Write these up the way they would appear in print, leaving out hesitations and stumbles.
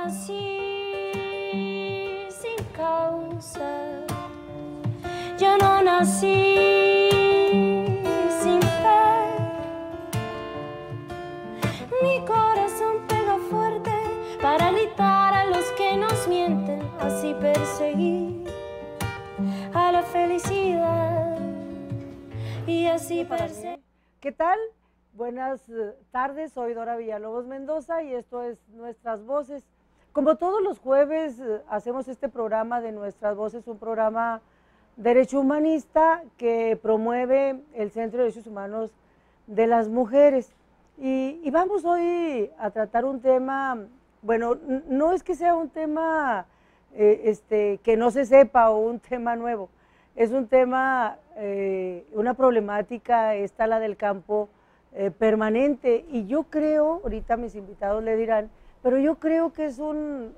nací sin causa, yo no nací sin fe. Mi corazón pega fuerte para gritar a los que nos mienten, así perseguir a la felicidad y así perseguir. ¿Qué tal? Buenas tardes, soy Dora Villalobos Mendoza y esto es Nuestras Voces. Como todos los jueves hacemos este programa de Nuestras Voces, un programa derecho humanista que promueve el Centro de Derechos Humanos de las Mujeres. Y vamos hoy a tratar un tema, bueno, no es que sea un tema que no se sepa o un tema nuevo, es un tema, una problemática, esta la del campo, permanente, y yo creo, ahorita mis invitados le dirán, pero yo creo que es un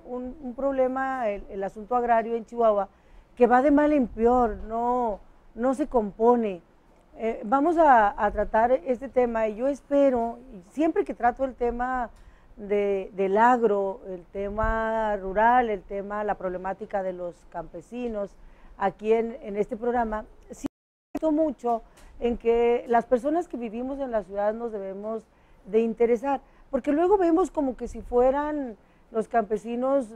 problema, el asunto agrario en Chihuahua, que va de mal en peor, no se compone. Vamos a tratar este tema y yo espero, siempre que trato el tema del agro, el tema rural, el tema, la problemática de los campesinos, aquí en este programa, siento mucho en que las personas que vivimos en la ciudad nos debemos de interesar, porque luego vemos como que si fueran los campesinos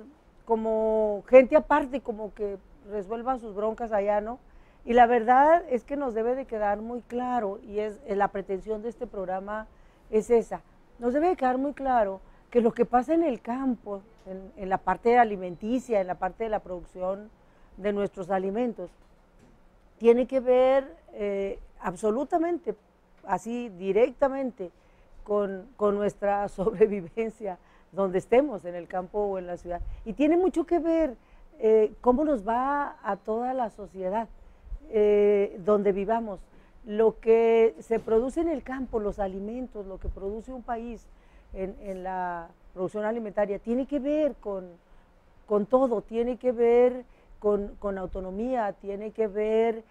como gente aparte, como que resuelvan sus broncas allá, ¿no? Y la verdad es que nos debe de quedar muy claro, y es la pretensión de este programa es esa, nos debe de quedar muy claro que lo que pasa en el campo, en la parte alimenticia, en la parte de la producción de nuestros alimentos, tiene que ver absolutamente, así directamente, con nuestra sobrevivencia, donde estemos, en el campo o en la ciudad. Y tiene mucho que ver cómo nos va a toda la sociedad, donde vivamos. Lo que se produce en el campo, los alimentos, lo que produce un país en la producción alimentaria, tiene que ver con todo, tiene que ver con autonomía, tiene que ver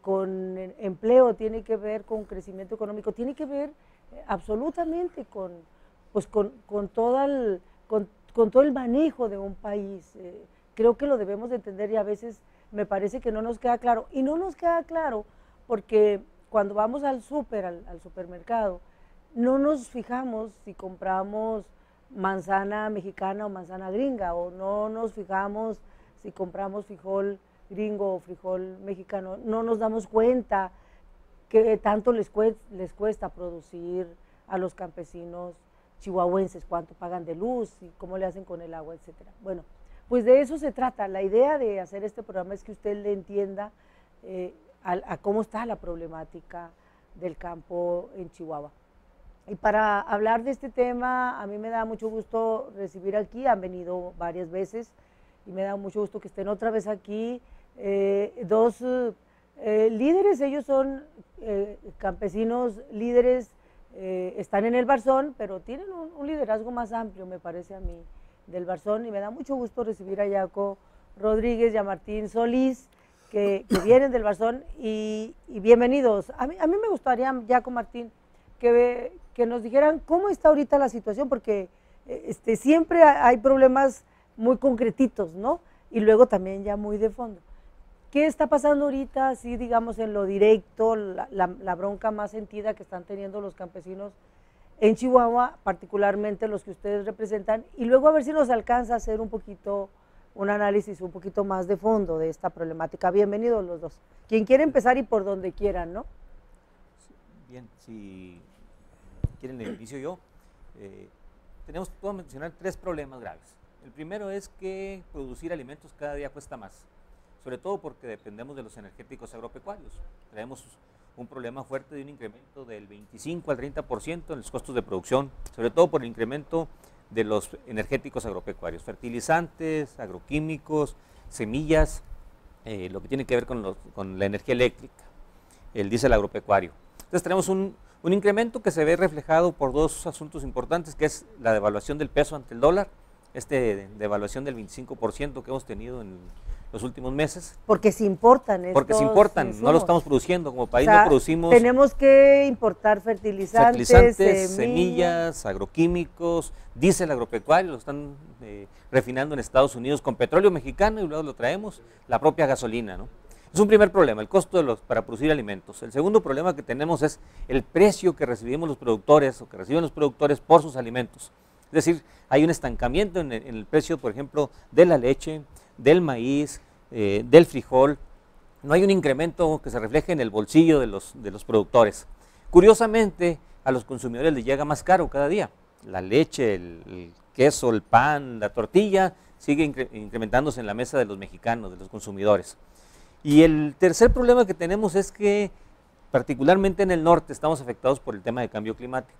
con empleo, tiene que ver con crecimiento económico, tiene que ver absolutamente con todo el manejo de un país. Creo que lo debemos de entender y a veces me parece que no nos queda claro. Y no nos queda claro porque cuando vamos al supermercado, no nos fijamos si compramos manzana mexicana o manzana gringa, o no nos fijamos si compramos frijol gringo o frijol mexicano, no nos damos cuenta que tanto les cuesta producir a los campesinos chihuahuenses, cuánto pagan de luz y cómo le hacen con el agua, etcétera. Bueno, pues de eso se trata. La idea de hacer este programa es que usted le entienda a cómo está la problemática del campo en Chihuahua. Y para hablar de este tema, a mí me da mucho gusto recibir aquí, han venido varias veces, y me da mucho gusto que estén otra vez aquí, dos líderes. Ellos son campesinos líderes, están en el Barzón, pero tienen un liderazgo más amplio, me parece a mí, del Barzón, y me da mucho gusto recibir a Yaco Rodríguez y a Martín Solís, que vienen del Barzón, y bienvenidos. A mí me gustaría, Yaco, Martín, que nos dijeran cómo está ahorita la situación, porque siempre hay problemas muy concretitos, ¿no? Y luego también ya muy de fondo. ¿Qué está pasando ahorita, así digamos en lo directo, la bronca más sentida que están teniendo los campesinos en Chihuahua, particularmente los que ustedes representan? Y luego a ver si nos alcanza a hacer un poquito, un análisis un poquito más de fondo de esta problemática. Bienvenidos los dos. Quien quiera empezar y por donde quieran, ¿no? Bien, si quieren le inicio yo. Puedo mencionar 3 problemas graves. El primero es que producir alimentos cada día cuesta más, sobre todo porque dependemos de los energéticos agropecuarios. Traemos un problema fuerte de un incremento del 25 al 30% en los costos de producción, sobre todo por el incremento de los energéticos agropecuarios, fertilizantes, agroquímicos, semillas, lo que tiene que ver con la energía eléctrica, el diésel agropecuario. Entonces tenemos un incremento que se ve reflejado por 2 asuntos importantes, que es la devaluación del peso ante el dólar, devaluación del 25% que hemos tenido en los últimos meses. Porque se importan Porque se estos importan, no insumos. lo estamos produciendo, como país O sea, no producimos tenemos que importar fertilizantes, semillas, agroquímicos, diésel agropecuario, lo están refinando en Estados Unidos con petróleo mexicano y luego lo traemos, la propia gasolina, ¿no? Es un primer problema, el costo para producir alimentos. El segundo problema que tenemos es el precio que recibimos los productores o que reciben los productores por sus alimentos. Es decir, hay un estancamiento en el precio, por ejemplo, de la leche, del maíz, del frijol. No hay un incremento que se refleje en el bolsillo de los productores. Curiosamente, a los consumidores les llega más caro cada día. La leche, el queso, el pan, la tortilla, sigue incrementándose en la mesa de los mexicanos, de los consumidores. Y el tercer problema que tenemos es que, particularmente en el norte, estamos afectados por el tema de cambio climático.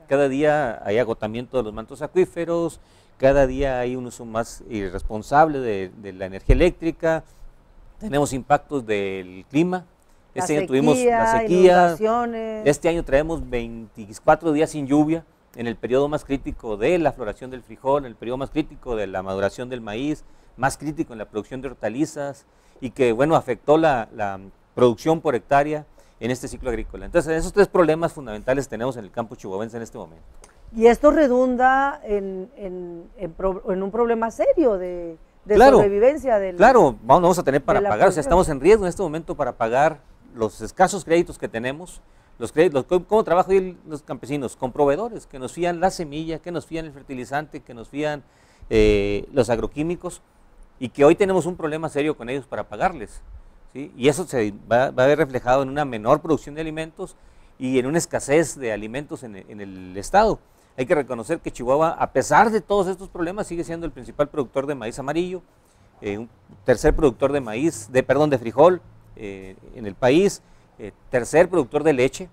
Cada día hay agotamiento de los mantos acuíferos, cada día hay un uso más irresponsable de la energía eléctrica, tenemos impactos del clima. Este año tuvimos la sequía, este año traemos 24 días sin lluvia, en el periodo más crítico de la floración del frijol, en el periodo más crítico de la maduración del maíz, más crítico en la producción de hortalizas, y que, bueno, afectó la producción por hectárea en este ciclo agrícola. Entonces, esos tres problemas fundamentales tenemos en el campo chihuahuense en este momento. Y esto redunda en un problema serio de claro, sobrevivencia del... Claro, vamos a tener para pagar, o sea, producción. estamos en riesgo en este momento para pagar los escasos créditos que tenemos. Los créditos, ¿cómo trabajan hoy los campesinos? Con proveedores que nos fían la semilla, que nos fían el fertilizante, que nos fían los agroquímicos, y que hoy tenemos un problema serio con ellos para pagarles, ¿sí? Y eso se va a ver reflejado en una menor producción de alimentos y en una escasez de alimentos en el estado. Hay que reconocer que Chihuahua, a pesar de todos estos problemas, sigue siendo el principal productor de maíz amarillo, un tercer productor de de frijol en el país, tercer productor de leche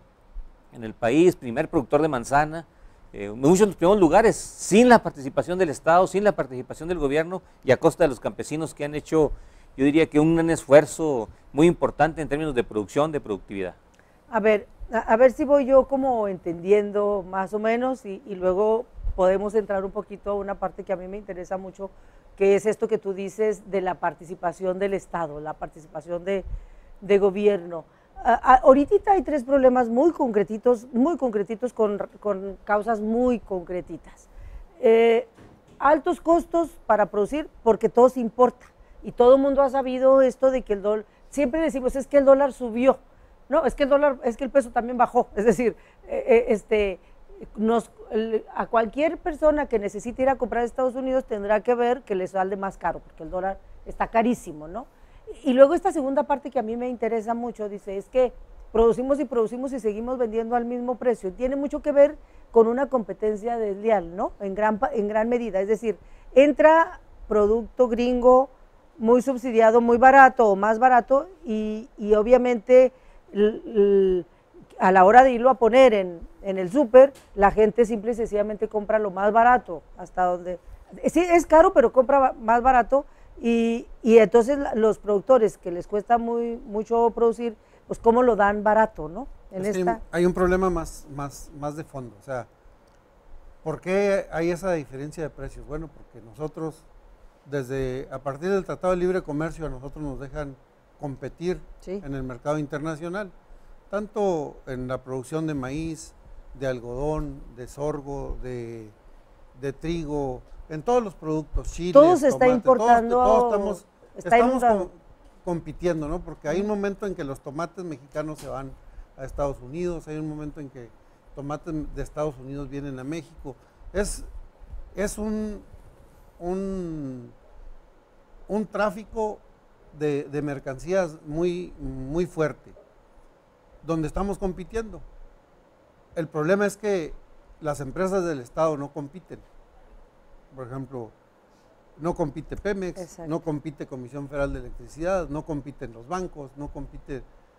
en el país, primer productor de manzana, muchos de los primeros lugares, sin la participación del Estado, sin la participación del gobierno y a costa de los campesinos que han hecho, yo diría que un esfuerzo muy importante en términos de producción, de productividad. A ver si voy yo como entendiendo más o menos y luego podemos entrar un poquito a una parte que a mí me interesa mucho, que es esto que tú dices de la participación del Estado, la participación de gobierno. Ahorita hay tres problemas muy concretitos con causas muy concretitas. Altos costos para producir porque todo se importa y todo el mundo ha sabido esto de que el dólar, siempre decimos es que el dólar subió, no, es que el peso también bajó, es decir, a cualquier persona que necesite ir a comprar a Estados Unidos tendrá que ver que le sale más caro porque el dólar está carísimo, ¿no? Y luego esta segunda parte que a mí me interesa mucho, dice, es que producimos y seguimos vendiendo al mismo precio. Tiene mucho que ver con una competencia desleal, ¿no? En gran medida, es decir, entra producto gringo muy subsidiado, muy barato o más barato y obviamente a la hora de irlo a poner en el súper, la gente simple y sencillamente compra lo más barato, hasta donde, sí es caro, pero compra más barato. Y entonces los productores que les cuesta mucho producir, pues cómo lo dan barato, ¿no? Hay un problema más de fondo, o sea, ¿por qué hay esa diferencia de precios? Bueno, porque nosotros, a partir del Tratado de Libre Comercio, a nosotros nos dejan competir en el mercado internacional, tanto en la producción de maíz, de algodón, de sorgo, de trigo, en todos los productos, chiles, todo se está tomate, importando, todos estamos compitiendo, ¿no? Porque hay un momento en que los tomates mexicanos se van a Estados Unidos, hay un momento en que tomates de Estados Unidos vienen a México. Es un tráfico de mercancías muy fuerte, donde estamos compitiendo. El problema es que las empresas del Estado no compiten. Por ejemplo, no compite Pemex, exacto, no compite Comisión Federal de Electricidad, no compiten los bancos, no compite,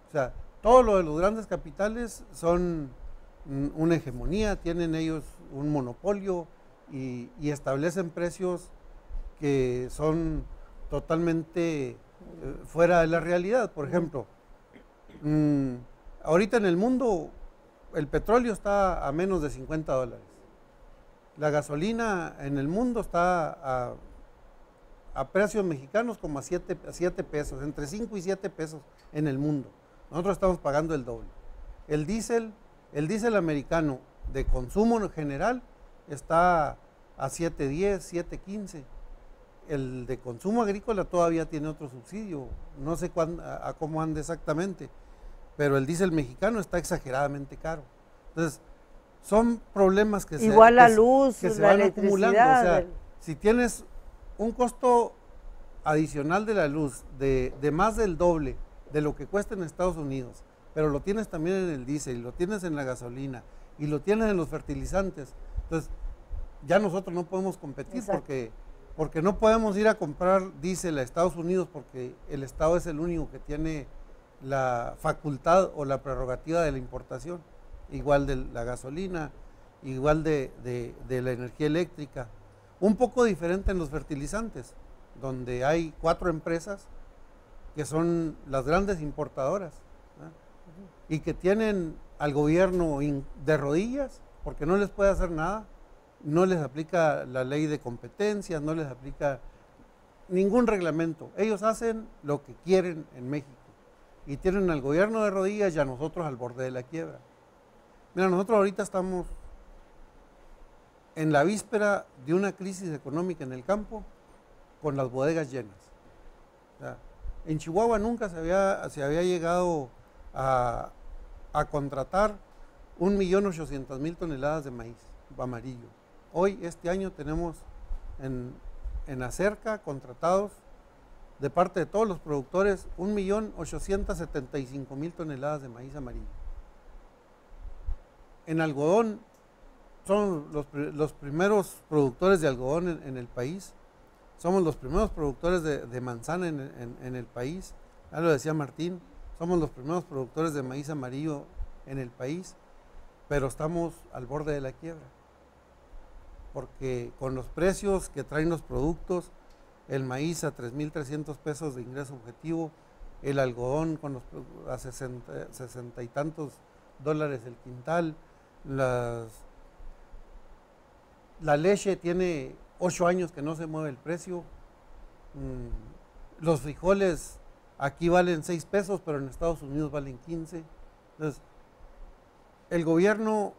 o sea, todo lo de los grandes capitales son una hegemonía, tienen ellos un monopolio y establecen precios que son totalmente fuera de la realidad. Por ejemplo, ahorita en el mundo el petróleo está a menos de $50. La gasolina en el mundo está a precios mexicanos como a 7 pesos, entre 5 y 7 pesos en el mundo. Nosotros estamos pagando el doble. El diésel americano de consumo en general está a 7.10, 7.15. El de consumo agrícola todavía tiene otro subsidio, no sé a cómo anda exactamente, pero el diésel mexicano está exageradamente caro. Entonces, son problemas que igual la luz, que se la van acumulando. O sea, electricidad. si tienes un costo adicional de la luz de más del doble de lo que cuesta en Estados Unidos, pero lo tienes también en el diésel, lo tienes en la gasolina y lo tienes en los fertilizantes, entonces ya nosotros no podemos competir porque no podemos ir a comprar diésel a Estados Unidos porque el Estado es el único que tiene la facultad o la prerrogativa de la importación, igual de la gasolina, igual de la energía eléctrica. Un poco diferente en los fertilizantes, donde hay 4 empresas que son las grandes importadoras, ¿eh? Y que tienen al gobierno de rodillas porque no les puede hacer nada, no les aplica la ley de competencia, no les aplica ningún reglamento. Ellos hacen lo que quieren en México y tienen al gobierno de rodillas y a nosotros al borde de la quiebra. Mira, nosotros ahorita estamos en la víspera de una crisis económica en el campo con las bodegas llenas. O sea, en Chihuahua nunca se había llegado a contratar 1.800.000 toneladas de maíz amarillo. Hoy, este año, tenemos en Acerca contratados de parte de todos los productores 1.875.000 toneladas de maíz amarillo. En algodón, son los primeros productores de algodón en el país. Somos los primeros productores de manzana en el país. Ya lo decía Martín, somos los primeros productores de maíz amarillo en el país, pero estamos al borde de la quiebra. Porque con los precios que traen los productos, el maíz a 3.300 pesos de ingreso objetivo, el algodón a 60 y tantos dólares el quintal, la leche tiene 8 años que no se mueve el precio, los frijoles aquí valen 6 pesos, pero en Estados Unidos valen 15. Entonces, el gobierno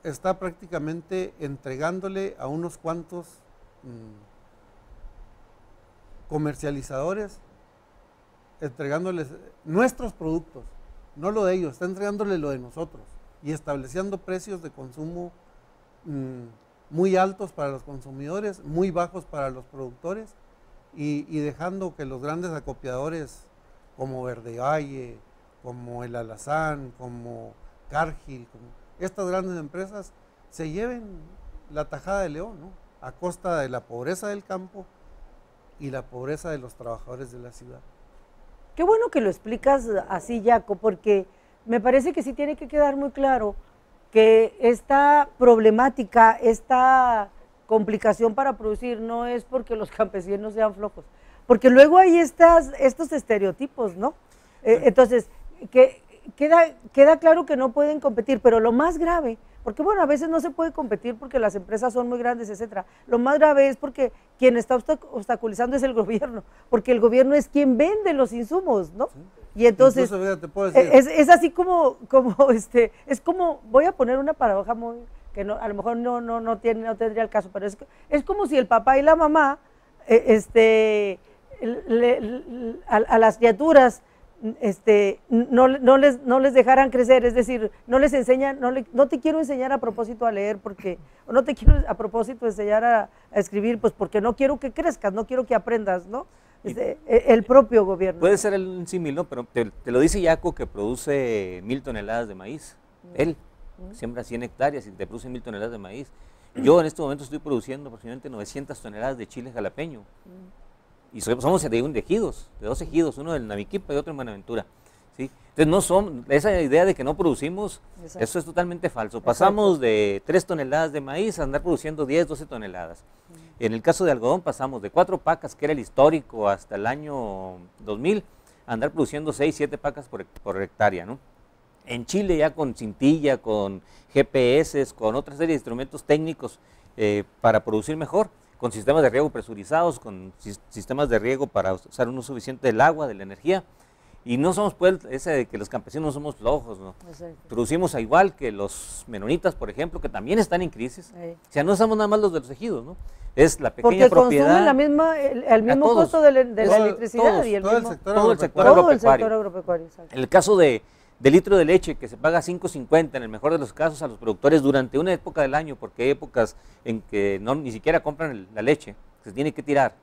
está prácticamente entregándole a unos cuantos comercializadores, entregándoles nuestros productos, no lo de ellos, está entregándole lo de nosotros y estableciendo precios de consumo muy altos para los consumidores, muy bajos para los productores y dejando que los grandes acopiadores como Verde Valle, como el Alazán, como Cargill, como estas grandes empresas se lleven la tajada de león, ¿no? A costa de la pobreza del campo y la pobreza de los trabajadores de la ciudad. Qué bueno que lo explicas así, Jaco, porque me parece que sí tiene que quedar muy claro que esta problemática, esta complicación para producir no es porque los campesinos sean flojos, porque luego hay estos estereotipos, ¿no? Entonces, queda claro que no pueden competir, pero lo más grave, porque bueno, a veces no se puede competir porque las empresas son muy grandes, etcétera. Lo más grave es porque quien está obstaculizando es el gobierno, porque el gobierno es quien vende los insumos, ¿no? Sí. Y entonces, incluso, mira, te puedo decir, es así como es como, voy a poner una paradoja muy, que no, a lo mejor no tendría el caso, pero es como si el papá y la mamá, a las criaturas, no les dejaran crecer, es decir, no les enseñan, no te quiero enseñar a propósito a leer porque, o no te quiero a propósito enseñar a escribir, pues porque no quiero que crezcas, no quiero que aprendas, ¿no? El propio gobierno. Puede ser un símil, ¿no? Pero te lo dice Jaco, que produce 1.000 toneladas de maíz. Él siembra 100 hectáreas y te produce 1.000 toneladas de maíz. Yo en este momento estoy produciendo aproximadamente 900 toneladas de chile jalapeño. Y somos de ejidos, de 2 ejidos, uno del Namiquipa y otro en Buenaventura. ¿Sí? Entonces, no son, esa idea de que no producimos, exacto, eso es totalmente falso. Pasamos de 3 toneladas de maíz a andar produciendo 10, 12 toneladas. En el caso de algodón pasamos de 4 pacas, que era el histórico, hasta el año 2000, a andar produciendo 6, 7 pacas por hectárea, ¿no? En Chile ya con cintilla, con GPS, con otra serie de instrumentos técnicos para producir mejor, con sistemas de riego presurizados, con sistemas de riego para usar un uso suficiente del agua, de la energía. Y no somos, pues, ese de que los campesinos no somos flojos, ¿no? Exacto. Producimos a igual que los menonitas, por ejemplo, que también están en crisis. O sea, no somos nada más los de los ejidos, ¿no? Es la pequeña propiedad. Porque el mismo costo de la electricidad todos, y el todo mismo, el sector todo el sector todo el agropecuario. sector agropecuario. Exacto. En el caso de litro de leche, que se paga 5.50 en el mejor de los casos a los productores durante una época del año, porque hay épocas en que ni siquiera compran la leche, se tiene que tirar,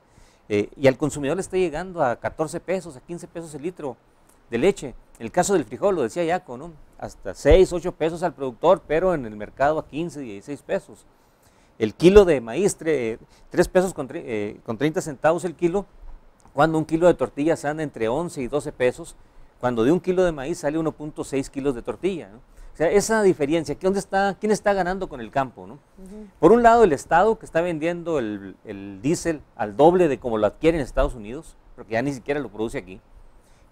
y al consumidor le está llegando a 14 pesos, a 15 pesos el litro de leche. En el caso del frijol, lo decía Yaco, ¿no? Hasta 6, 8 pesos al productor, pero en el mercado a 15, 16 pesos. El kilo de maíz, 3 pesos con 30 centavos el kilo, cuando un kilo de tortillas anda entre 11 y 12 pesos, cuando de un kilo de maíz sale 1.6 kilos de tortilla, ¿no? O sea, esa diferencia, ¿quién está ganando con el campo, ¿no? Por un lado, el Estado, que está vendiendo el diésel al doble de como lo adquiere en Estados Unidos, porque ya ni siquiera lo produce aquí,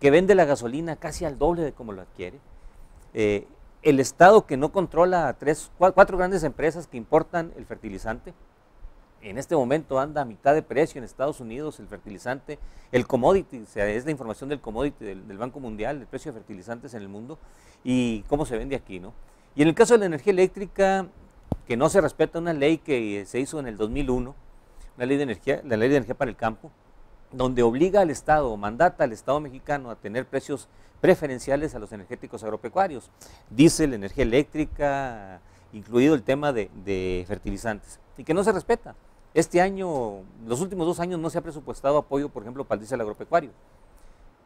que vende la gasolina casi al doble de como lo adquiere. El Estado, que no controla 4 grandes empresas que importan el fertilizante. En este momento anda a mitad de precio en Estados Unidos el fertilizante, el commodity, o sea, es la información del commodity del Banco Mundial, el precio de fertilizantes en el mundo y cómo se vende aquí, ¿no? Y en el caso de la energía eléctrica, que no se respeta una ley que se hizo en el 2001, la ley de energía para el campo, donde obliga al Estado, mandata al Estado mexicano a tener precios preferenciales a los energéticos agropecuarios, diésel, energía eléctrica, incluido el tema de fertilizantes, y que no se respeta. Este año, los últimos 2 años no se ha presupuestado apoyo, por ejemplo, para el diésel agropecuario.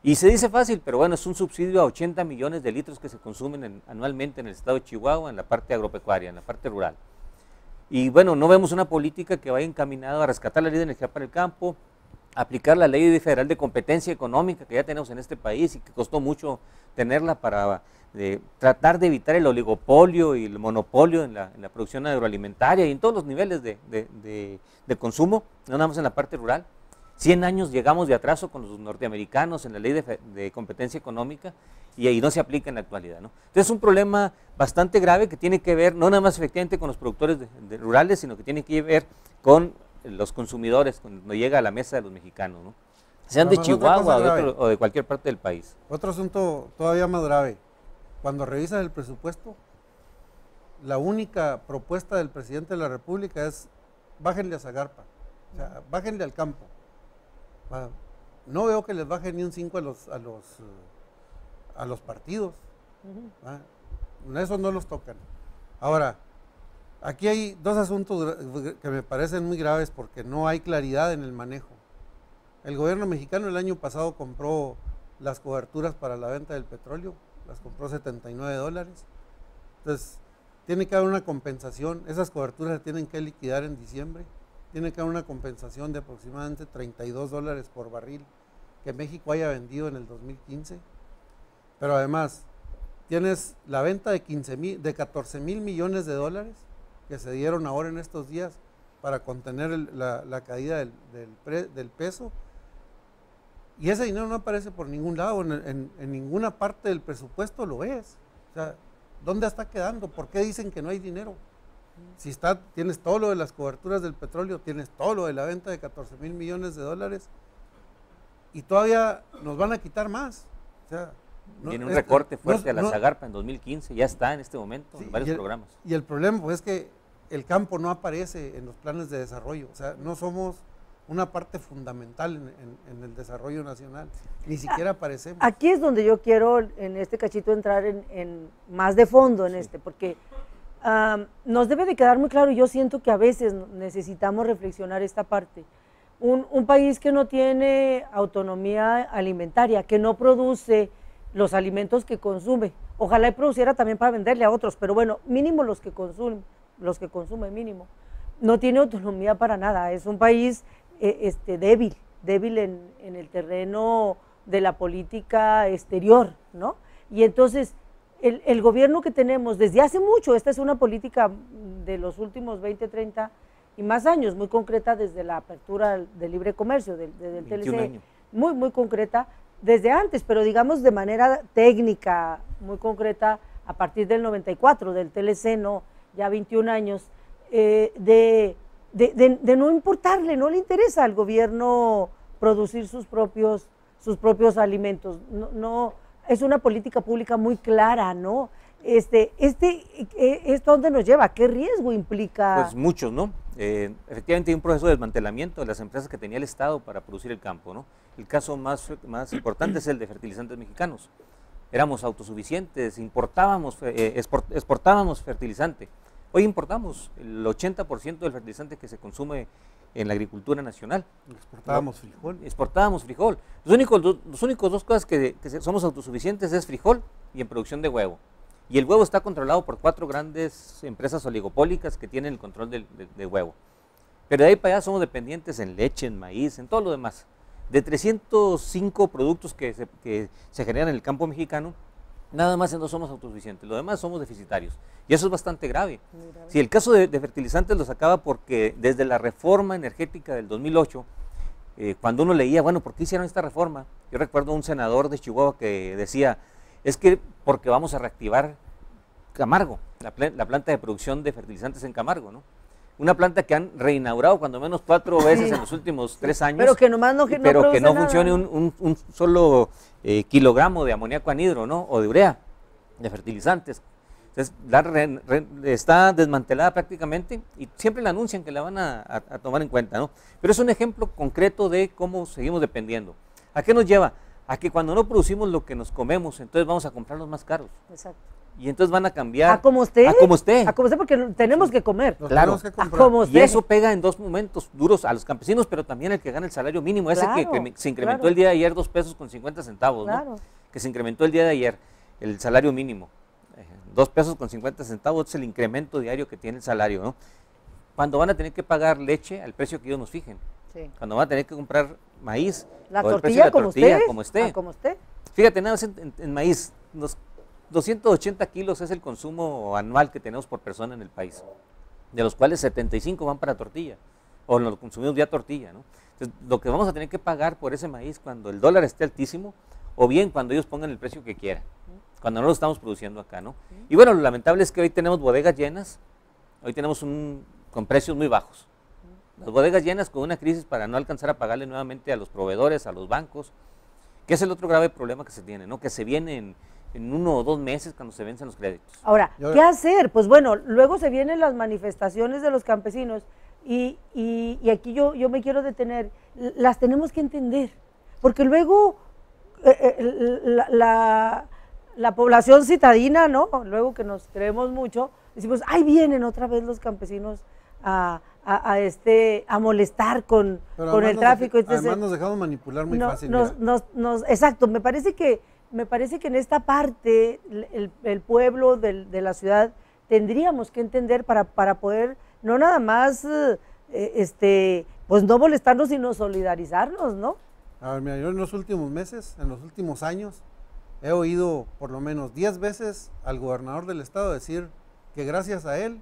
Y se dice fácil, pero bueno, es un subsidio a 80 millones de litros que se consumen anualmente en el estado de Chihuahua, en la parte agropecuaria, en la parte rural. Y bueno, no vemos una política que vaya encaminada a rescatar la ley de energía para el campo, aplicar la ley federal de competencia económica que ya tenemos en este país y que costó mucho tenerla para tratar de evitar el oligopolio y el monopolio en la producción agroalimentaria y en todos los niveles de consumo, no nada más en la parte rural. 100 años llegamos de atraso con los norteamericanos en la ley de competencia económica y ahí no se aplica en la actualidad, ¿no? Entonces es un problema bastante grave que tiene que ver no nada más efectivamente con los productores rurales, sino que tiene que ver con los consumidores cuando llega a la mesa de los mexicanos, ¿no? Sean de Chihuahua o de cualquier parte del país. Otro asunto todavía más grave, cuando revisas el presupuesto, la única propuesta del presidente de la República es bájenle a Zagarpa, o sea, bájenle al campo. No veo que les bajen ni un 5 a los partidos, eso no los tocan. Ahora, aquí hay 2 asuntos que me parecen muy graves porque no hay claridad en el manejo. El gobierno mexicano el año pasado compró las coberturas para la venta del petróleo, las compró $79. Entonces, tiene que haber una compensación, esas coberturas se tienen que liquidar en diciembre, tiene que haber una compensación de aproximadamente $32 por barril que México haya vendido en el 2015. Pero además, tienes la venta de 14 mil millones de dólares que se dieron ahora en estos días para contener la caída del peso, y ese dinero no aparece por ningún lado, en ninguna parte del presupuesto lo es. O sea, ¿dónde está quedando? ¿Por qué dicen que no hay dinero? Si tienes todo lo de las coberturas del petróleo, tienes todo lo de la venta de 14 mil millones de dólares y todavía nos van a quitar más. O sea, Viene un recorte fuerte a la Zagarpa en 2015, ya está en este momento en varios programas. Y el problema pues, es que el campo no aparece en los planes de desarrollo, o sea, no somos una parte fundamental en el desarrollo nacional, ni siquiera aparecemos. Aquí es donde yo quiero en este cachito entrar en más de fondo porque nos debe de quedar muy claro, y yo siento que a veces necesitamos reflexionar esta parte. Un país que no tiene autonomía alimentaria, que no produce los alimentos que consume, ojalá y produciera también para venderle a otros, pero bueno, mínimo los que consume mínimo, no tiene autonomía para nada, es un país débil en el terreno de la política exterior, ¿no? Y entonces el gobierno que tenemos desde hace mucho, esta es una política de los últimos 20, 30 y más años, muy concreta desde la apertura del libre comercio, del TLC, muy concreta desde antes, pero digamos de manera técnica, muy concreta a partir del 94, del TLC, no, ya 21 años, de de no importarle, no le interesa al gobierno producir sus propios alimentos. No, es una política pública muy clara, ¿no? ¿Esto dónde nos lleva? ¿Qué riesgo implica? Pues muchos, ¿no? Efectivamente hay un proceso de desmantelamiento de las empresas que tenía el Estado para producir el campo, ¿no? El caso más importante es el de fertilizantes mexicanos. Éramos autosuficientes, exportábamos fertilizante. Hoy importamos el 80% del fertilizante que se consume en la agricultura nacional. Exportábamos frijol. Exportábamos frijol. Los únicos dos cosas que somos autosuficientes es frijol y en producción de huevo. Y el huevo está controlado por 4 grandes empresas oligopólicas que tienen el control del huevo. Pero de ahí para allá somos dependientes en leche, en maíz, en todo lo demás. De 305 productos que se generan en el campo mexicano, nada más en dos somos autosuficientes, lo demás somos deficitarios. Y eso es bastante grave. Si el caso de fertilizantes lo sacaba porque desde la reforma energética del 2008, cuando uno leía, bueno, ¿por qué hicieron esta reforma? Yo recuerdo un senador de Chihuahua que decía, es que porque vamos a reactivar Camargo, la planta de producción de fertilizantes en Camargo, ¿no? Una planta que han reinaugurado cuando menos 4 veces en los últimos 3 años. Pero que nomás no funcione un solo kilogramo de amoníaco anhidro, ¿no? O de urea, de fertilizantes. Entonces, está desmantelada prácticamente y siempre la anuncian que la van a tomar en cuenta, ¿no? Pero es un ejemplo concreto de cómo seguimos dependiendo. ¿A qué nos lleva? A que cuando no producimos lo que nos comemos, entonces vamos a comprarlos más caros. Exacto. Y entonces van a cambiar. A como esté. A como esté. A como esté porque tenemos que comer. Claro. Que a como esté. Y eso pega en 2 momentos duros a los campesinos, pero también al que gana el salario mínimo. Claro, Ese que se incrementó el día de ayer 2 pesos con 50 centavos, claro. ¿no? Que se incrementó el día de ayer el salario mínimo. 2 pesos con 50 centavos es el incremento diario que tiene el salario, ¿no? Cuando van a tener que pagar leche al precio que ellos nos fijen. Sí. Cuando van a tener que comprar maíz. La o el precio tortilla, de la tortilla como esté. Como esté. Fíjate, nada más en maíz, 280 kilos es el consumo anual que tenemos por persona en el país, de los cuales 75 van para tortilla, o lo consumimos vía tortilla, ¿no? Entonces, lo que vamos a tener que pagar por ese maíz cuando el dólar esté altísimo, o bien cuando ellos pongan el precio que quieran, cuando no lo estamos produciendo acá, ¿no? Y bueno, lo lamentable es que hoy tenemos bodegas llenas, hoy tenemos con precios muy bajos. Las bodegas llenas con una crisis para no alcanzar a pagarle nuevamente a los proveedores, a los bancos, que es el otro grave problema que se tiene, ¿no? Que se viene en 1 o 2 meses cuando se vencen los créditos. Ahora, ¿qué hacer? Pues bueno, luego se vienen las manifestaciones de los campesinos y aquí yo me quiero detener. Las tenemos que entender, porque luego la población citadina, ¿no? Luego que nos creemos mucho, decimos, ahí vienen otra vez los campesinos a molestar con el tráfico. Además nos dejamos manipular muy fácil. Exacto, me parece que en esta parte el pueblo de la ciudad tendríamos que entender para poder no nada más pues no molestarnos sino solidarizarnos, ¿no? A ver, mira, yo en los últimos meses, en los últimos años, he oído por lo menos 10 veces al gobernador del estado decir que gracias a él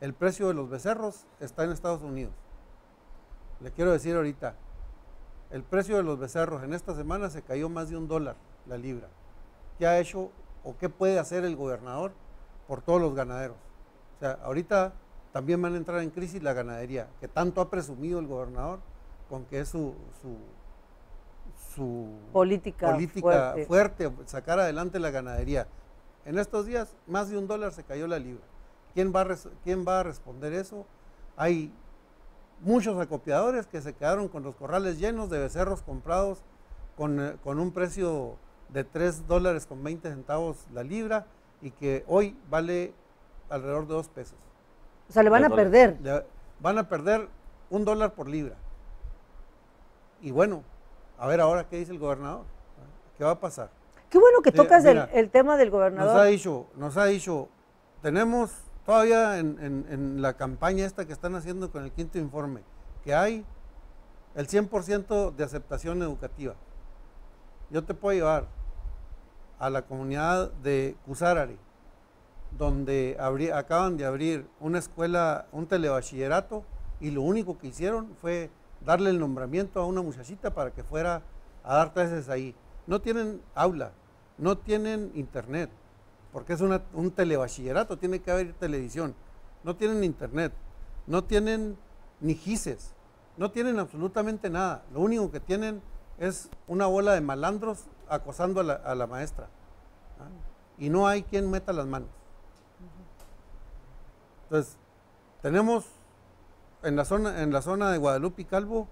el precio de los becerros está en Estados Unidos. Le quiero decir ahorita, el precio de los becerros en esta semana se cayó más de $1 la libra. ¿Qué ha hecho o qué puede hacer el gobernador por todos los ganaderos? O sea, ahorita también van a entrar en crisis la ganadería, que tanto ha presumido el gobernador con que es su política fuerte, sacar adelante la ganadería. En estos días, más de $1 se cayó la libra. ¿Quién va a responder eso? Hay muchos acopiadores que se quedaron con los corrales llenos de becerros comprados con un precio de $3.20 la libra y que hoy vale alrededor de 2 pesos. O sea, le van a perder. Van a perder $1 por libra. Y bueno, a ver ahora qué dice el gobernador. ¿Qué va a pasar? Qué bueno que tocas el tema del gobernador. Nos ha dicho, tenemos todavía en la campaña esta que están haciendo con el 5º informe, que hay el 100% de aceptación educativa. Yo te puedo llevar a la comunidad de Cusárare, donde acaban de abrir una escuela, un telebachillerato, y lo único que hicieron fue darle el nombramiento a una muchachita para que fuera a dar clases ahí. No tienen aula, no tienen internet, porque es un telebachillerato, tiene que haber televisión. No tienen internet, no tienen ni gises, no tienen absolutamente nada. Lo único que tienen es una bola de malandros acosando a la maestra. ¿Ah? Y no hay quien meta las manos. Entonces, tenemos en la zona de Guadalupe y Calvo,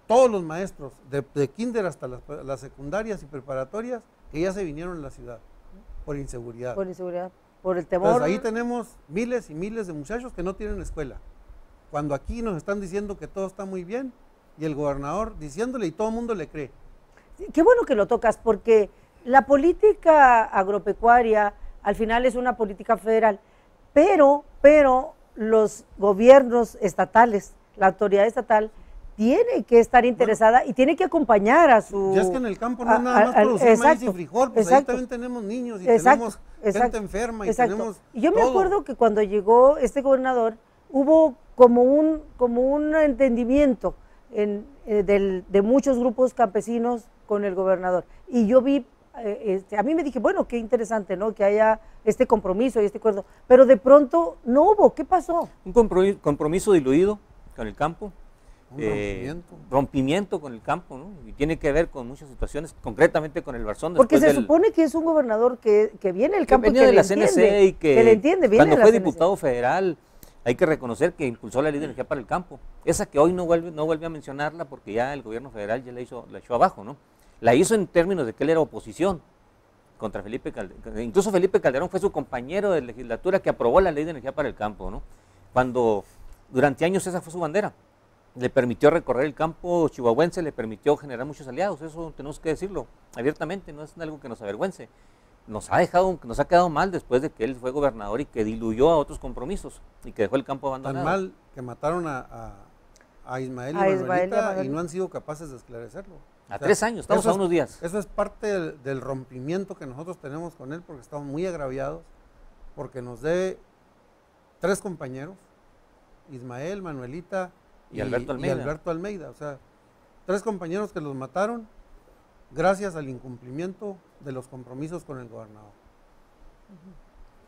todos los maestros, de kinder hasta las secundarias y preparatorias, que ya se vinieron a la ciudad, por inseguridad. Por inseguridad, por el temor. Entonces, ahí tenemos miles y miles de muchachos que no tienen escuela. Cuando aquí nos están diciendo que todo está muy bien, y el gobernador diciéndole y todo el mundo le cree. Qué bueno que lo tocas, porque la política agropecuaria al final es una política federal, pero los gobiernos estatales, la autoridad estatal, tiene que estar interesada y tiene que acompañar a su... Ya es que en el campo no es nada más producir maíz y frijol, pues ahí también tenemos niños y tenemos gente enferma y tenemos Y yo me todo. acuerdo que cuando llegó este gobernador hubo como un entendimiento de muchos grupos campesinos con el gobernador. Y yo vi, a mí me dije, bueno, qué interesante, ¿no? Que haya este compromiso y este acuerdo. Pero de pronto no hubo, ¿qué pasó? Un compromiso diluido con el campo. Rompimiento con el campo, ¿no? Y tiene que ver con muchas situaciones, concretamente con el Barzón. Porque se supone que es un gobernador que viene del campo, venía de la CNC y que le entiende, viene cuando de la fue CNC. diputado federal, hay que reconocer que impulsó la ley de energía para el campo, esa que hoy no vuelve a mencionarla porque ya el gobierno federal ya la echó abajo, ¿no? La hizo en términos de que él era oposición contra Felipe Calderón. Incluso Felipe Calderón fue su compañero de legislatura que aprobó la ley de energía para el campo, ¿no? Cuando durante años esa fue su bandera. Le permitió recorrer el campo chihuahuense, le permitió generar muchos aliados, eso tenemos que decirlo abiertamente, no es algo que nos avergüence. Nos ha quedado mal después de que él fue gobernador y que diluyó a otros compromisos y que dejó el campo abandonado. Tan mal que mataron a Ismael y Manuelita y no han sido capaces de esclarecerlo. A 3 años, estamos a unos días. Eso es parte del rompimiento que nosotros tenemos con él porque estamos muy agraviados, porque nos dé 3 compañeros, Ismael, Manuelita y Alberto Almeida. O sea, 3 compañeros que los mataron gracias al incumplimiento de los compromisos con el gobernador.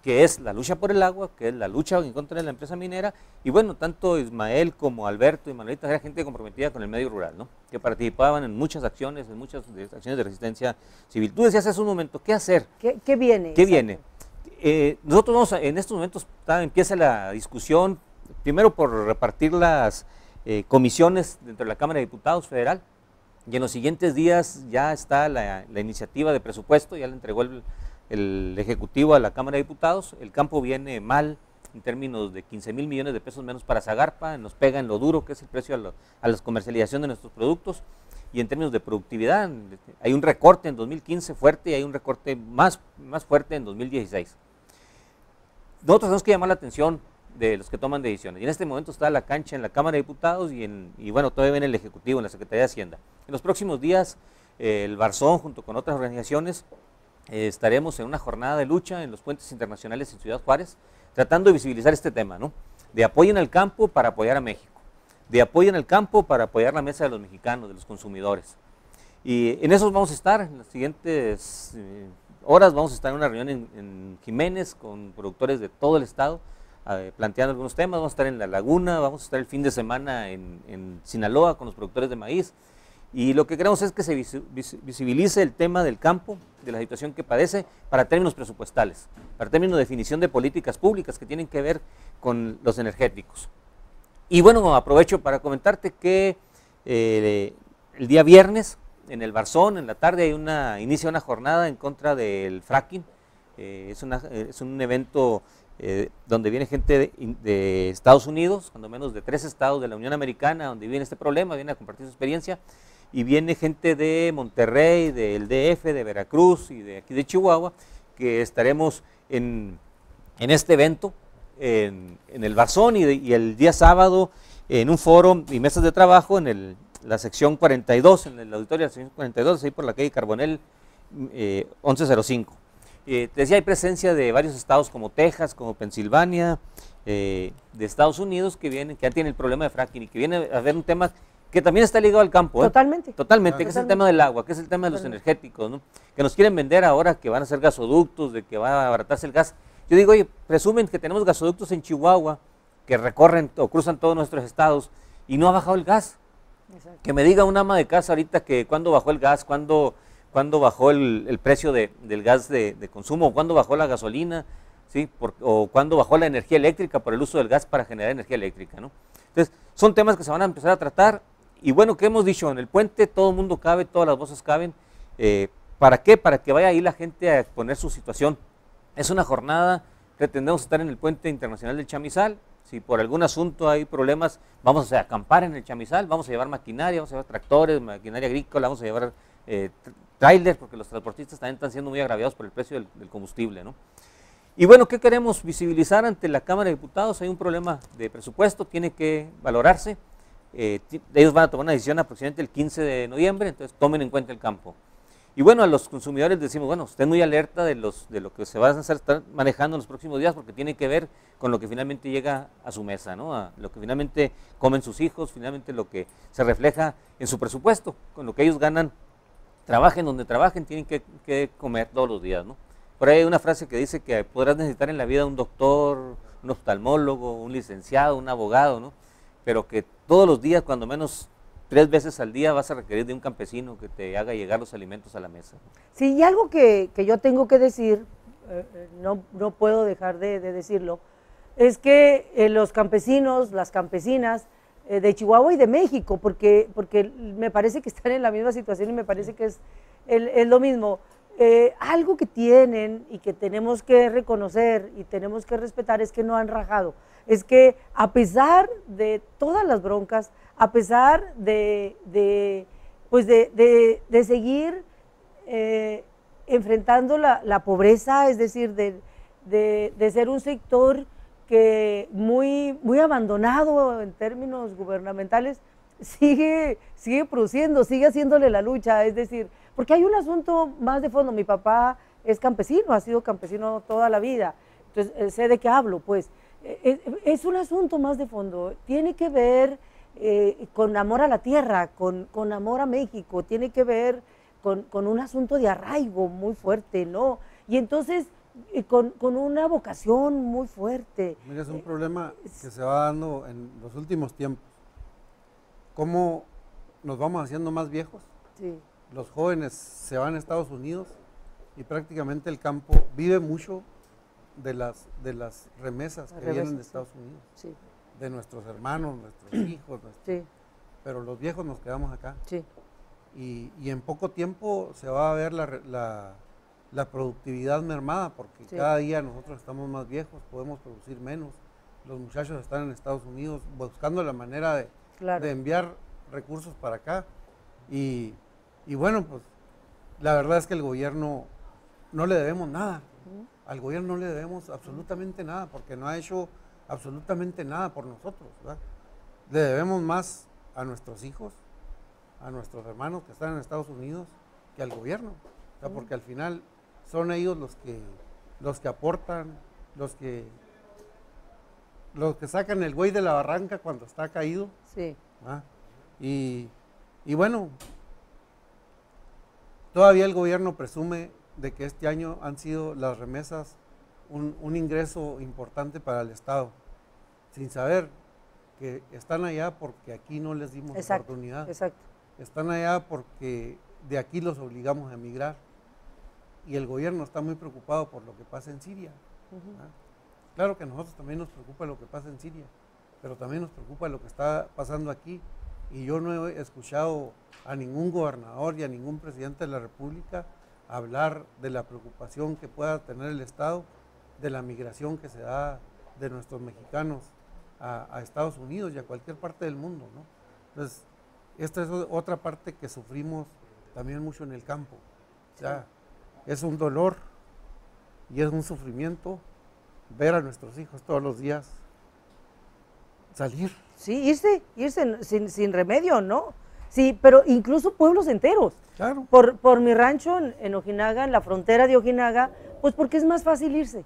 Que es la lucha por el agua, que es la lucha en contra de la empresa minera, y bueno, tanto Ismael como Alberto y Manuelita era gente comprometida con el medio rural, ¿no? Que participaban en muchas acciones, acciones de resistencia civil. Tú decías hace un momento, ¿qué hacer? ¿Qué viene? ¿Qué viene? Nosotros en estos momentos empieza la discusión, primero por repartir las comisiones dentro de la Cámara de Diputados Federal, y en los siguientes días ya está la iniciativa de presupuesto, ya la entregó el Ejecutivo a la Cámara de Diputados. El campo viene mal en términos de 15,000 millones de pesos menos para Zagarpa, nos pega en lo duro que es el precio a la comercialización de nuestros productos, y en términos de productividad hay un recorte en 2015 fuerte y hay un recorte más fuerte en 2016. Nosotros tenemos que llamar la atención de los que toman decisiones, y en este momento está la cancha en la Cámara de Diputados y bueno, todavía viene el Ejecutivo en la Secretaría de Hacienda. En los próximos días el Barzón junto con otras organizaciones estaremos en una jornada de lucha en los puentes internacionales en Ciudad Juárez, tratando de visibilizar este tema, ¿no? De apoyo en el campo para apoyar a México, de apoyo en el campo para apoyar la mesa de los mexicanos, de los consumidores. Y en eso vamos a estar, en las siguientes horas vamos a estar en una reunión en Jiménez con productores de todo el estado, planteando algunos temas. Vamos a estar en La Laguna, vamos a estar el fin de semana en Sinaloa con los productores de maíz. Y lo que queremos es que se visibilice el tema del campo, de la situación que padece, para términos presupuestales, para términos de definición de políticas públicas que tienen que ver con los energéticos. Y bueno, aprovecho para comentarte que el día viernes, en el Barzón, en la tarde, inicia una jornada en contra del fracking. Es un evento donde viene gente de Estados Unidos, cuando menos de 3 estados de la Unión Americana, donde viene este problema, viene a compartir su experiencia. Y viene gente de Monterrey, del DF, de Veracruz y de aquí de Chihuahua, que estaremos en este evento, en el Barzón, y el día sábado en un foro y mesas de trabajo en la sección 42, en el auditorio de la sección 42, ahí por la calle Carbonell 1105. Te decía, hay presencia de varios estados como Texas, como Pensilvania, de Estados Unidos, que ya tienen el problema de fracking y que viene a ver un tema que también está ligado al campo. Totalmente. Totalmente, que es el tema del agua, que es el tema de los energéticos, ¿no? Que nos quieren vender ahora que van a ser gasoductos, de que va a abaratarse el gas. Yo digo, oye, presumen que tenemos gasoductos en Chihuahua que recorren o cruzan todos nuestros estados y no ha bajado el gas. Exacto. Que me diga una ama de casa ahorita que cuándo bajó el gas, cuándo bajó el precio del gas de consumo, cuándo bajó la gasolina, ¿sí? O cuándo bajó la energía eléctrica por el uso del gas para generar energía eléctrica, ¿no? Entonces, son temas que se van a empezar a tratar. Y bueno, ¿qué hemos dicho? En el puente todo el mundo cabe, todas las voces caben. ¿Para qué? Para que vaya ahí la gente a exponer su situación. Es una jornada, pretendemos estar en el puente internacional del Chamizal. Si por algún asunto hay problemas, vamos a acampar en el Chamizal, vamos a llevar maquinaria, vamos a llevar tractores, maquinaria agrícola, vamos a llevar trailers, porque los transportistas también están siendo muy agraviados por el precio del combustible, ¿no? Y bueno, ¿qué queremos visibilizar ante la Cámara de Diputados? Hay un problema de presupuesto, tiene que valorarse. Ellos van a tomar una decisión aproximadamente el 15 de noviembre, entonces tomen en cuenta el campo. Y bueno, a los consumidores decimos, bueno, estén muy alerta de lo que se va a estar manejando en los próximos días, porque tiene que ver con lo que finalmente llega a su mesa, ¿no? A lo que finalmente comen sus hijos, finalmente lo que se refleja en su presupuesto, con lo que ellos ganan, trabajen donde trabajen, tienen que comer todos los días, ¿no? Por ahí hay una frase que dice que podrás necesitar en la vida un doctor, un oftalmólogo, un licenciado, un abogado, ¿no? Pero que todos los días, cuando menos 3 veces al día, vas a requerir de un campesino que te haga llegar los alimentos a la mesa. Sí, y algo que yo tengo que decir, no puedo dejar de decirlo, es que los campesinos, las campesinas de Chihuahua y de México, porque me parece que están en la misma situación y me parece que es lo mismo. Algo que tienen y que tenemos que reconocer y tenemos que respetar es que no han rajado. Es que a pesar de todas las broncas, a pesar de seguir enfrentando la pobreza, es decir, de ser un sector que muy abandonado en términos gubernamentales, sigue produciendo, sigue haciéndole la lucha, es decir, porque hay un asunto más de fondo. Mi papá es campesino, ha sido campesino toda la vida, entonces sé de qué hablo, pues. Es un asunto más de fondo, tiene que ver con amor a la tierra, con amor a México, tiene que ver con un asunto de arraigo muy fuerte, ¿no? Y entonces con una vocación muy fuerte. Mira, es un problema que se va dando en los últimos tiempos. ¿Cómo nos vamos haciendo más viejos? Sí. Los jóvenes se van a Estados Unidos y prácticamente el campo vive mucho de las remesas que vienen de Estados Unidos, sí, de nuestros hermanos, nuestros hijos, sí, pero los viejos nos quedamos acá. sí. Y en poco tiempo se va a ver la productividad mermada, porque Sí. cada día nosotros estamos más viejos, podemos producir menos. Los muchachos están en Estados Unidos buscando la manera Claro. de enviar recursos para acá. Y bueno, pues la verdad es que el gobierno no le debemos nada. Al gobierno no le debemos absolutamente nada, porque no ha hecho absolutamente nada por nosotros, ¿verdad? Le debemos más a nuestros hijos, a nuestros hermanos que están en Estados Unidos, que al gobierno, o sea, porque al final son ellos los que aportan, los que sacan el buey de la barranca cuando está caído. Sí. ¿Ah? Y bueno, todavía el gobierno presume de que este año han sido las remesas un ingreso importante para el Estado, sin saber que están allá porque aquí no les dimos oportunidad. Exacto. Están allá porque de aquí los obligamos a emigrar. Y el gobierno está muy preocupado por lo que pasa en Siria. ¿Ah? Claro que a nosotros también nos preocupa lo que pasa en Siria, pero también nos preocupa lo que está pasando aquí. Y yo no he escuchado a ningún gobernador y a ningún presidente de la República hablar de la preocupación que pueda tener el Estado de la migración que se da de nuestros mexicanos a Estados Unidos y a cualquier parte del mundo, ¿no? Entonces, esta es otra parte que sufrimos también mucho en el campo. O sea, es un dolor y es un sufrimiento ver a nuestros hijos todos los días salir. Sí, irse sin remedio, ¿no? Sí, pero incluso pueblos enteros. Claro. Por mi rancho en Ojinaga, en la frontera de Ojinaga, pues porque es más fácil irse.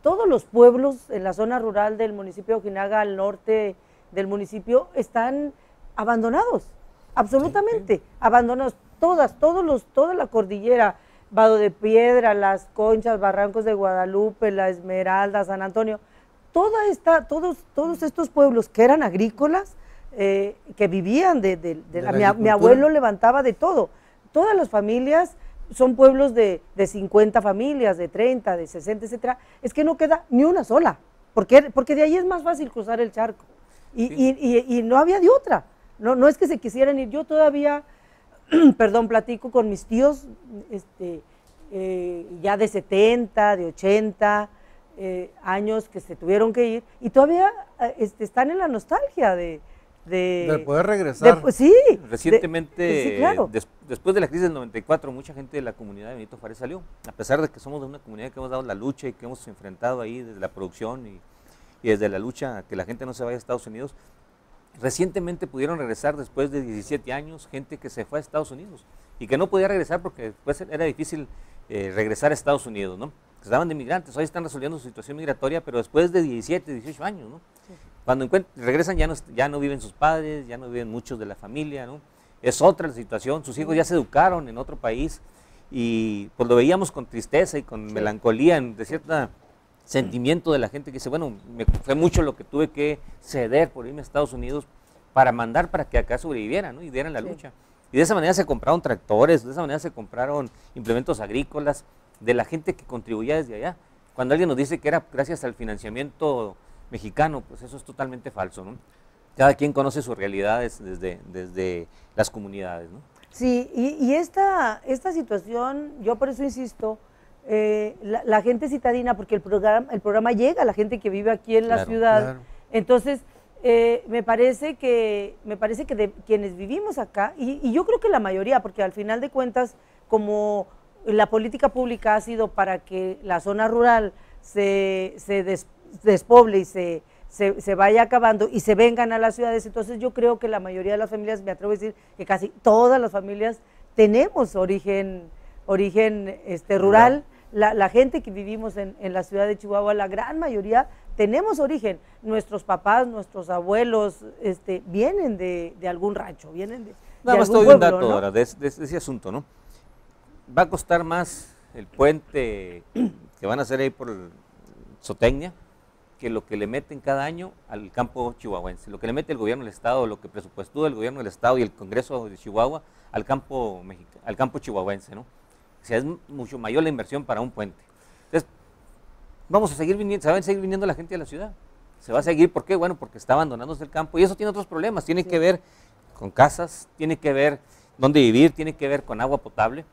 Todos los pueblos en la zona rural del municipio de Ojinaga, al norte del municipio, están abandonados, absolutamente, abandonados. Toda la cordillera, Vado de Piedra, Las Conchas, Barrancos de Guadalupe, La Esmeralda, San Antonio, todos estos pueblos que eran agrícolas, que vivían mi agricultura. abuelo levantaba de todo. Todas las familias son pueblos de 50 familias, de 30, de 60, etcétera. Es que no queda ni una sola, porque de ahí es más fácil cruzar el charco. Y no había de otra. No es que se quisieran ir. Yo todavía, perdón, platico con mis tíos ya de 70, de 80 años que se tuvieron que ir y todavía están en la nostalgia de poder regresar. Sí. Recientemente, sí, claro. Después de la crisis del 94, mucha gente de la comunidad de Benito Juárez salió, a pesar de que somos de una comunidad que hemos dado la lucha y que hemos enfrentado ahí desde la producción y desde la lucha a que la gente no se vaya a Estados Unidos. Recientemente pudieron regresar después de 17 años, gente que se fue a Estados Unidos y que no podía regresar porque después era difícil regresar a Estados Unidos, ¿no? Estaban de migrantes, hoy están resolviendo su situación migratoria, pero después de 17, 18 años, ¿no? Sí. Cuando regresan ya no viven sus padres, ya no viven muchos de la familia, ¿no? Es otra la situación, sus hijos ya se educaron en otro país y pues lo veíamos con tristeza y con melancolía, de cierta sentimiento de la gente que dice, bueno, fue mucho lo que tuve que ceder por irme a Estados Unidos para mandar para que acá sobrevivieran, ¿no? Y dieran la lucha. Y de esa manera se compraron tractores, de esa manera se compraron implementos agrícolas de la gente que contribuía desde allá. Cuando alguien nos dice que era gracias al financiamiento mexicano, pues eso es totalmente falso, ¿no? Cada quien conoce sus realidades desde las comunidades, ¿no? Sí, y esta situación, yo por eso insisto, la gente citadina, porque el programa llega a la gente que vive aquí en la ciudad, claro. Entonces me parece que de quienes vivimos acá, y yo creo que la mayoría, porque al final de cuentas, como la política pública ha sido para que la zona rural se despoble y se vaya acabando y se vengan a las ciudades, entonces yo creo que la mayoría de las familias, me atrevo a decir que casi todas las familias tenemos origen rural. La gente que vivimos en la ciudad de Chihuahua, la gran mayoría tenemos origen. Nuestros papás, nuestros abuelos vienen de algún rancho, vienen de Nada más te doy un dato, ¿no? Ahora de ese asunto, ¿no? Va a costar más el puente que van a hacer ahí por Zootecnia que lo que le meten cada año al campo chihuahuense, lo que le mete el gobierno del estado, lo que presupuestó el gobierno del estado y el Congreso de Chihuahua al campo chihuahuense, ¿no? O sea, es mucho mayor la inversión para un puente. Entonces, se va a seguir viniendo la gente a la ciudad. Se va a seguir, ¿por qué? Bueno, porque está abandonándose el campo y eso tiene otros problemas. Tiene que ver con casas, tiene que ver dónde vivir, tiene que ver con agua potable,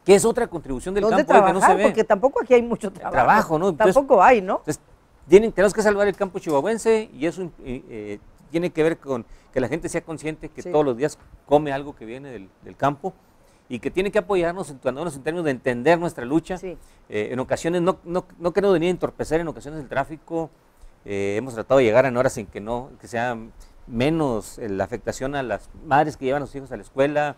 que es otra contribución del campo que no se ve. Porque tampoco aquí hay mucho trabajo. ¿no? Tampoco hay, ¿no? Entonces, tenemos que salvar el campo chihuahuense y eso tiene que ver con que la gente sea consciente que todos los días come algo que viene del campo y que tiene que apoyarnos en términos de entender nuestra lucha. Sí. En ocasiones, no queremos venir a entorpecer en ocasiones el tráfico, hemos tratado de llegar en horas en que sea menos la afectación a las madres que llevan a sus hijos a la escuela,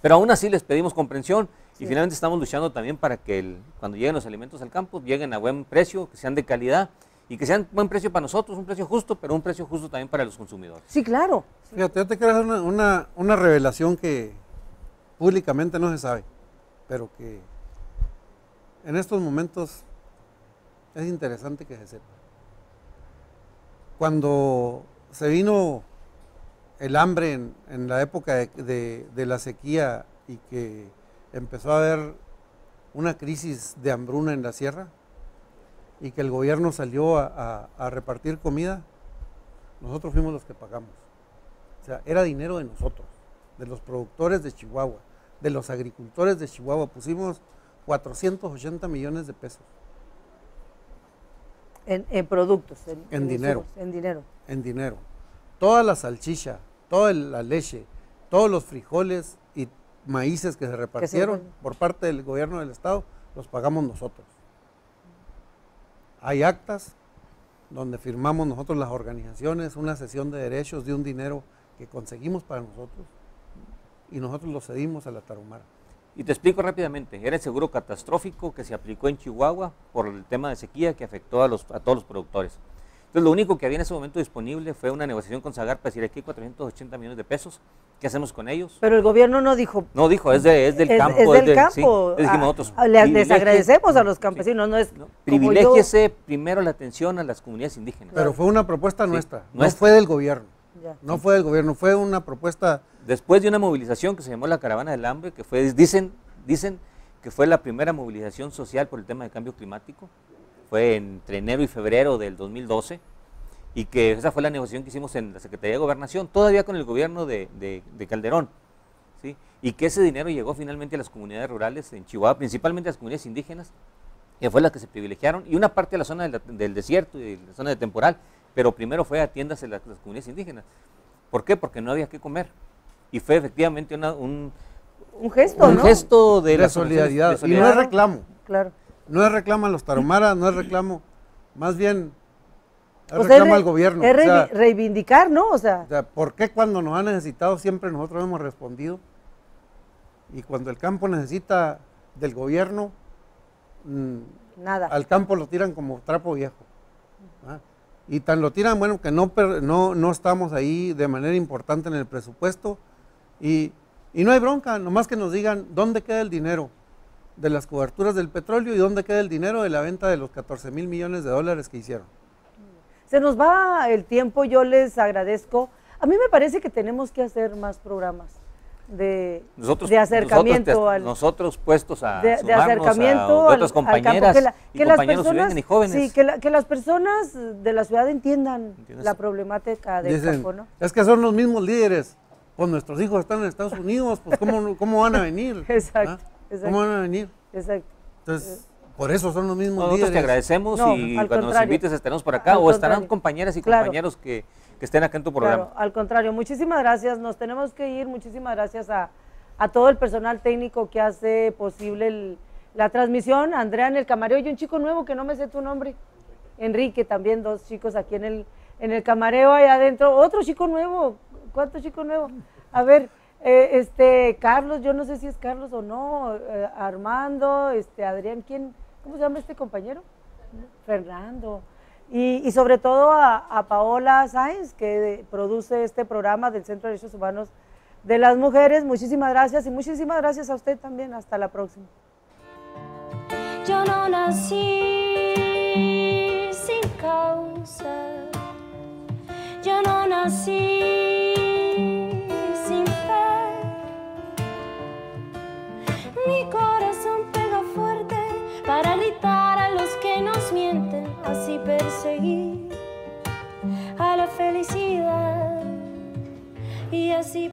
pero aún así les pedimos comprensión y finalmente estamos luchando también para que cuando lleguen los alimentos al campo lleguen a buen precio, que sean de calidad y que sean buen precio para nosotros, un precio justo, pero un precio justo también para los consumidores. Sí, claro. Fíjate, yo te quiero hacer una revelación que públicamente no se sabe, pero que en estos momentos es interesante que se sepa. Cuando se vino el hambre en la época de la sequía y que empezó a haber una crisis de hambruna en la sierra y que el gobierno salió a repartir comida, nosotros fuimos los que pagamos. O sea, era dinero de nosotros, de los productores de Chihuahua, de los agricultores de Chihuahua. Pusimos 480 millones de pesos. En productos. En dinero. En dinero. Toda la salchicha, toda la leche, todos los frijoles y maíces que se repartieron por parte del gobierno del estado, los pagamos nosotros. Hay actas donde firmamos nosotros las organizaciones, una cesión de derechos de un dinero que conseguimos para nosotros y nosotros lo cedimos a la Tarahumara. Y te explico rápidamente, era el seguro catastrófico que se aplicó en Chihuahua por el tema de sequía que afectó a todos los productores. Entonces lo único que había en ese momento disponible fue una negociación con Zagar para decir aquí 480 millones de pesos, ¿qué hacemos con ellos? Pero el gobierno no dijo. No dijo, es del campo. Es del campo. Sí, dijimos nosotros. Les agradecemos a los campesinos, no es. Privilégiese primero la atención a las comunidades indígenas. Pero fue una propuesta nuestra, no fue del gobierno. Ya. No fue del gobierno, fue una propuesta. Después de una movilización que se llamó la Caravana del Hambre, que fue, dicen que fue la primera movilización social por el tema del cambio climático, fue entre enero y febrero del 2012, y que esa fue la negociación que hicimos en la Secretaría de Gobernación, todavía con el gobierno de Calderón, ¿sí? Y que ese dinero llegó finalmente a las comunidades rurales en Chihuahua, principalmente a las comunidades indígenas, que fue las que se privilegiaron, y una parte de la zona del desierto y de la zona de temporal, pero primero fue a tiendas en las comunidades indígenas. ¿Por qué? Porque no había que comer. Y fue efectivamente un gesto, ¿no? gesto de la solidaridad. Y no es reclamo. Claro. No es reclamo a los tarahumaras, no es reclamo, más bien es O sea, reclamo al gobierno. Es o sea, reivindicar, ¿no? O sea, ¿por qué cuando nos ha necesitado siempre nosotros hemos respondido? Y cuando el campo necesita del gobierno, nada. al campo lo tiran como trapo viejo. ¿Ah? Y tan lo tiran, bueno, que no estamos ahí de manera importante en el presupuesto. Y no hay bronca, nomás que nos digan dónde queda el dinero de las coberturas del petróleo y dónde queda el dinero de la venta de los 14,000 millones de dólares que hicieron. Se nos va el tiempo, yo les agradezco. A mí me parece que tenemos que hacer más programas de acercamiento nosotros puestos a de sumarnos acercamiento a otras compañeras al campo, y compañeros que vengan y jóvenes. Sí, que las personas de la ciudad entiendan la problemática del campo, ¿no? Es que son los mismos líderes, pues nuestros hijos están en Estados Unidos, pues ¿cómo van a venir? Exacto, ¿Ah? exacto. ¿Cómo van a venir? Exacto. Entonces, por eso son los mismos Nosotros líderes. te agradecemos y cuando nos invites estaremos por acá, o estarán compañeras y compañeros que estén acá en tu programa. Claro, al contrario, muchísimas gracias, nos tenemos que ir, muchísimas gracias a todo el personal técnico que hace posible la transmisión, Andrea en el camareo y un chico nuevo que no me sé tu nombre, Enrique, también 2 chicos aquí en el camareo allá adentro, otro chico nuevo, ¿cuántos chicos nuevos? A ver, Carlos, yo no sé si es Carlos o no, Armando, Adrián, ¿cómo se llama este compañero? Fernando. Y sobre todo a Paola Sáenz, que produce este programa del Centro de Derechos Humanos de las Mujeres. Muchísimas gracias y muchísimas gracias a usted también. Hasta la próxima. Yo no nací sin causa, yo no nací sin fe. Mi corazón pega fuerte para gritar a los que nos mienten, así perseguir a la felicidad y así.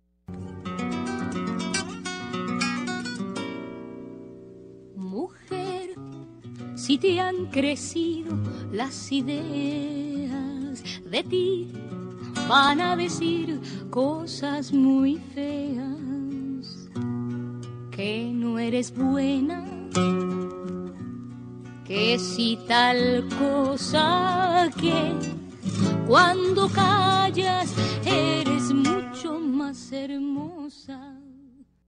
Mujer, si te han crecido las ideas, de ti van a decir cosas muy feas, que no eres buena, que si tal cosa, que cuando callas eres mucho más hermosa.